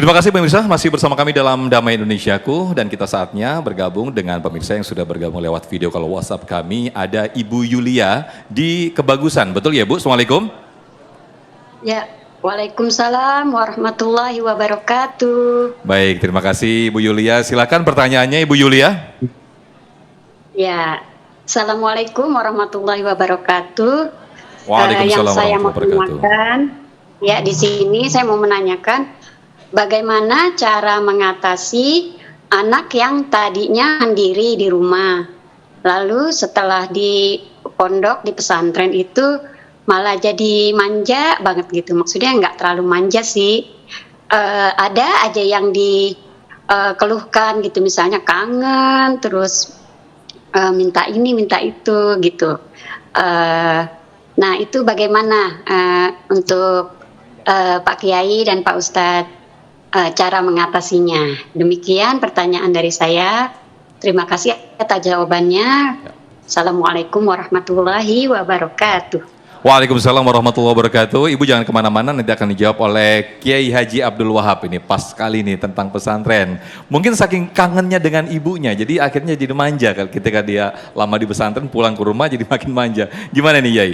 Terima kasih pemirsa, masih bersama kami dalam Damai Indonesiaku dan kita saatnya bergabung dengan pemirsa yang sudah bergabung lewat video kalau WhatsApp kami. Ada Ibu Yulia di Kebagusan, betul ya Bu? Assalamualaikum. Ya, waalaikumsalam warahmatullahi wabarakatuh. Baik, terima kasih Ibu Yulia. Silakan pertanyaannya Ibu Yulia. Ya, assalamualaikum warahmatullahi wabarakatuh. Waalaikumsalam Yang saya mau warahmatullahi wabarakatuh. tanyakan, ya di sini saya mau menanyakan bagaimana cara mengatasi anak yang tadinya mandiri di rumah, lalu setelah di pondok di pesantren itu malah jadi manja banget gitu. Maksudnya nggak terlalu manja sih. Ada aja yang dikeluhkan gitu, misalnya kangen, terus minta ini minta itu gitu. Nah itu bagaimana untuk Pak Kiai dan Pak Ustadz cara mengatasinya? Demikian pertanyaan dari saya. Terima kasih atas jawabannya. Assalamualaikum warahmatullahi wabarakatuh. Waalaikumsalam warahmatullahi wabarakatuh. Ibu jangan kemana-mana, nanti akan dijawab oleh Kiai Haji Abdul Wahab. Ini pas sekali nih tentang pesantren. Mungkin saking kangennya dengan ibunya, jadi akhirnya jadi manja ketika dia lama di pesantren, pulang ke rumah jadi makin manja. Gimana nih Yai?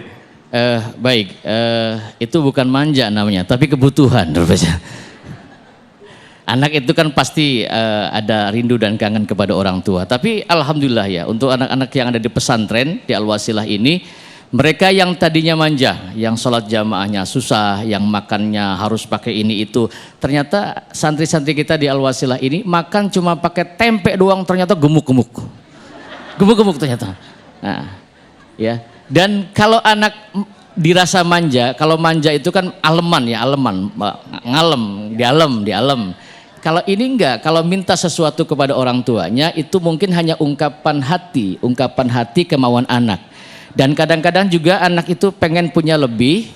Baik, itu bukan manja namanya, tapi kebutuhan. Anak itu kan pasti ada rindu dan kangen kepada orang tua. Tapi alhamdulillah ya, untuk anak-anak yang ada di pesantren, di Al-Wasilah ini, mereka yang tadinya manja, yang sholat jamaahnya susah, yang makannya harus pakai ini itu, ternyata santri-santri kita di Al-Wasilah ini makan cuma pakai tempe doang, ternyata gemuk-gemuk. Gemuk-gemuk ternyata. Nah, ya. Dan kalau anak dirasa manja, kalau manja itu kan aleman ya, aleman, ngalem, di alem. Kalau ini enggak, kalau minta sesuatu kepada orang tuanya itu mungkin hanya ungkapan hati kemauan anak. Dan kadang-kadang juga anak itu pengen punya lebih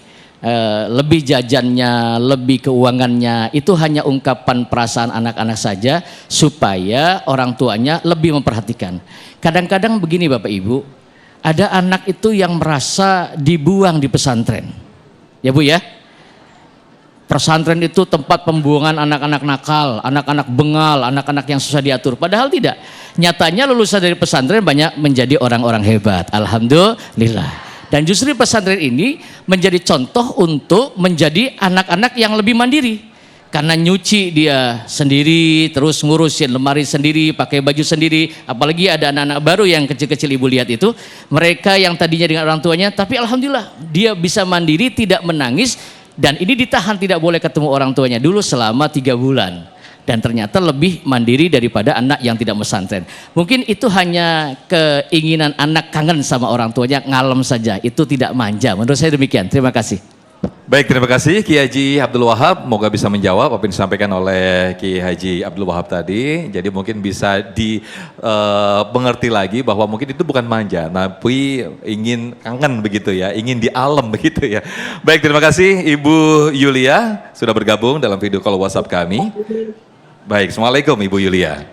jajannya, lebih keuangannya. Itu hanya ungkapan perasaan anak-anak saja supaya orang tuanya lebih memperhatikan. Kadang-kadang begini Bapak Ibu, ada anak itu yang merasa dibuang di pesantren. Ya Bu ya? Pesantren itu tempat pembuangan anak-anak nakal, anak-anak bengal, anak-anak yang susah diatur. Padahal tidak. Nyatanya lulusan dari pesantren banyak menjadi orang-orang hebat. Alhamdulillah. Dan justru pesantren ini menjadi contoh untuk menjadi anak-anak yang lebih mandiri. Karena nyuci dia sendiri, terus ngurusin lemari sendiri, pakai baju sendiri. Apalagi ada anak-anak baru yang kecil-kecil Ibu lihat itu. Mereka yang tadinya dengan orang tuanya, tapi alhamdulillah dia bisa mandiri, tidak menangis. Dan ini ditahan tidak boleh ketemu orang tuanya dulu selama 3 bulan. Dan ternyata lebih mandiri daripada anak yang tidak pesantren. Mungkin itu hanya keinginan anak kangen sama orang tuanya, ngalem saja. Itu tidak manja. Menurut saya demikian. Terima kasih. Baik, terima kasih Kiai Haji Abdul Wahab. Moga bisa menjawab apa yang disampaikan oleh Kiai Haji Abdul Wahab tadi. Jadi mungkin bisa dimengerti lagi bahwa mungkin itu bukan manja, tapi ingin kangen begitu ya, ingin di alam begitu ya. Baik, terima kasih Ibu Yulia sudah bergabung dalam video call WhatsApp kami. Baik, Assalamualaikum Ibu Yulia.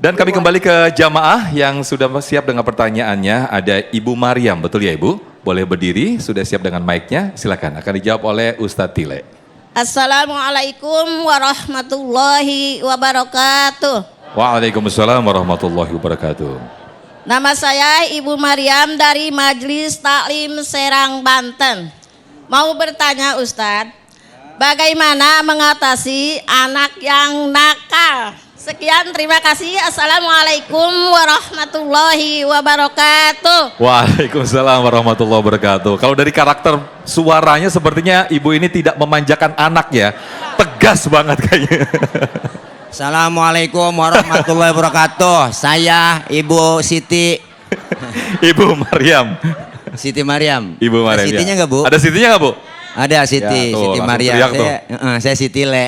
Dan kami kembali ke jamaah yang sudah siap dengan pertanyaannya. Ada Ibu Mariam, betul ya Ibu? Boleh berdiri, sudah siap dengan mic-nya, silakan. Akan dijawab oleh Ustadz Tile. Assalamualaikum warahmatullahi wabarakatuh. Waalaikumsalam warahmatullahi wabarakatuh. Nama saya Ibu Mariam dari Majelis Taklim Serang, Banten. Mau bertanya Ustadz, bagaimana mengatasi anak yang nakal? Sekian, terima kasih. Assalamualaikum warahmatullahi wabarakatuh. Waalaikumsalam warahmatullahi wabarakatuh. Kalau dari karakter suaranya sepertinya ibu ini tidak memanjakan anak ya. Tegas banget kayaknya. Assalamualaikum warahmatullahi wabarakatuh. Saya Ibu Siti. Ibu Mariam. Siti Mariam. Ibu Mariam. Ada Sitinya nggak Bu? Ada Sitinya nggak Bu? Ada Siti. Ya, tuh, Siti Mariam. Saya Siti Le.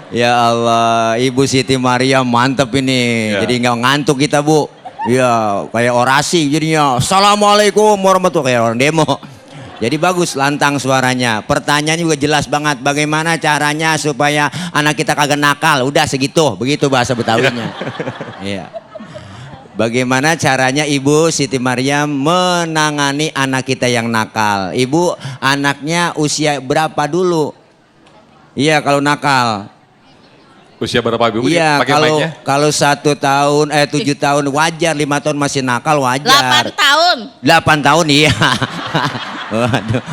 Ya Allah, Ibu Siti Mariam mantep ini. Ya. Jadi nggak ngantuk kita Bu. Ya kayak orasi jadinya. Assalamualaikum warahmatullahi wabarakatuh. Kayak orang demo. Jadi bagus lantang suaranya. Pertanyaan juga jelas banget. Bagaimana caranya supaya anak kita kagak nakal? Udah segitu, begitu bahasa Betawinya. Iya. Bagaimana caranya Ibu Siti Maryam menangani anak kita yang nakal? Ibu, anaknya usia berapa dulu? Iya, kalau nakal. Usia berapa Ibu? Iya, Pakai mic-nya? kalau 1 tahun, 7 tahun wajar, 5 tahun masih nakal 8 wajar. tahun. 8 tahun iya. Waduh.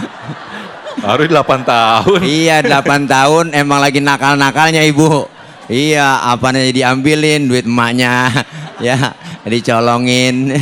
Harus 8 tahun. Iya, 8 tahun emang lagi nakal-nakalnya Ibu. Iya, apanya diambilin duit emaknya, ya dicolongin.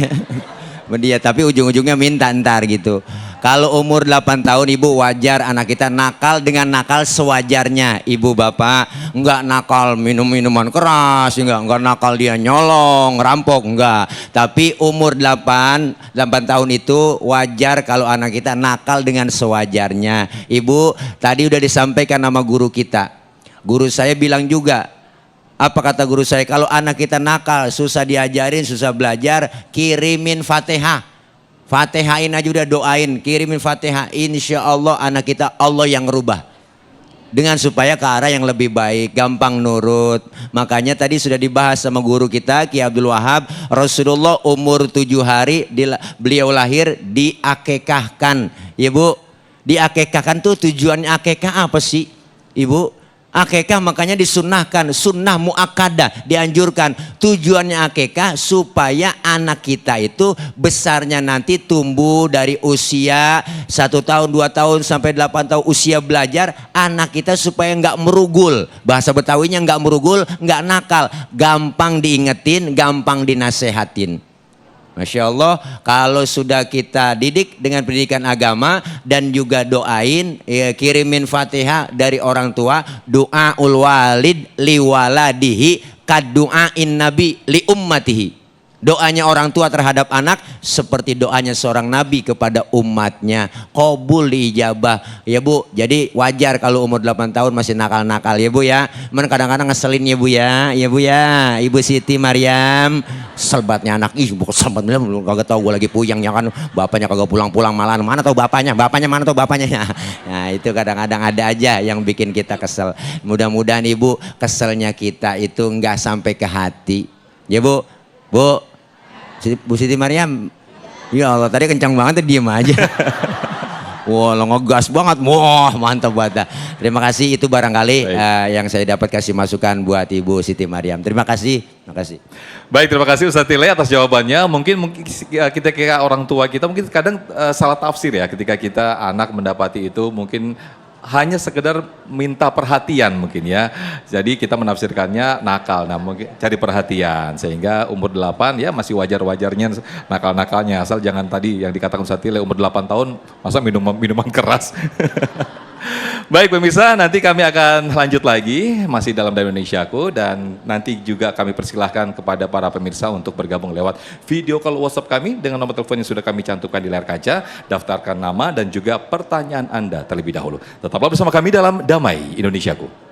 Dia tapi ujung-ujungnya minta ntar gitu. Kalau umur 8 tahun Ibu wajar anak kita nakal dengan nakal sewajarnya. Ibu bapak enggak nakal minum minuman keras, enggak nakal dia nyolong, rampok, enggak. Tapi umur 8 tahun itu wajar kalau anak kita nakal dengan sewajarnya. Ibu tadi udah disampaikan nama guru kita. Guru saya bilang juga, apa kata guru saya? Kalau anak kita nakal, susah diajarin, susah belajar, kirimin Fatihah. Fatihain aja udah doain, kirimin Fatihah. Insya Allah anak kita Allah yang rubah. Dengan supaya ke arah yang lebih baik, gampang nurut. Makanya tadi sudah dibahas sama guru kita, Ki Abdul Wahab. Rasulullah umur 7 hari, beliau lahir diakekahkan. Ya Bu, diakekahkan tuh tujuannya akekah apa sih? Ibu, akekah makanya disunnahkan, sunnah muakkadah, dianjurkan. Tujuannya akekah supaya anak kita itu besarnya nanti tumbuh dari usia 1 tahun, 2 tahun sampai 8 tahun usia belajar. Anak kita supaya nggak merugul, bahasa Betawinya nggak merugul, nggak nakal, gampang diingetin, gampang dinasehatin. Masya Allah, kalau sudah kita didik dengan pendidikan agama dan juga doain, ya, kirimin Fatihah dari orang tua, doa ul walid li waladihi kad du'ain nabi li ummatihi. Doanya orang tua terhadap anak seperti doanya seorang nabi kepada umatnya. Qabul diijabah. Ya Bu, jadi wajar kalau umur 8 tahun masih nakal-nakal ya Bu ya. Cuman kadang-kadang ngeselin ya Bu ya. Ya Bu ya. Ibu Siti Maryam, selbatnya anak. Ih, selbat belum kagak tahu gue lagi puyeng ya kan. Bapaknya kagak pulang-pulang malahan. Mana tahu bapaknya? Bapaknya mana tahu bapaknya? Nah, itu kadang-kadang ada aja yang bikin kita kesel. Mudah-mudahan Ibu keselnya kita itu enggak sampai ke hati. Ya Bu. Bu Siti Maryam, ya Allah tadi kencang banget diem aja. Wah, lo ngegas banget, wah mantap banget. Terima kasih, itu barangkali yang saya dapat kasih masukan buat Ibu Siti Maryam. Terima kasih, terima kasih. Baik, terima kasih Ustadz Tile atas jawabannya. Mungkin kita kira orang tua kita mungkin kadang salah tafsir ya ketika kita anak mendapati itu mungkin hanya sekedar minta perhatian mungkin ya. Jadi kita menafsirkannya nakal. Nah mungkin cari perhatian. Sehingga umur 8 ya masih wajar-wajarnya nakal-nakalnya. Asal jangan tadi yang dikatakan Ustadz Tile umur 8 tahun masa minuman keras. Baik pemirsa, nanti kami akan lanjut lagi masih dalam Indonesiaku dan nanti juga kami persilahkan kepada para pemirsa untuk bergabung lewat video call WhatsApp kami dengan nomor telepon yang sudah kami cantumkan di layar kaca, daftarkan nama dan juga pertanyaan Anda terlebih dahulu. Tetaplah bersama kami dalam Damai Indonesiaku.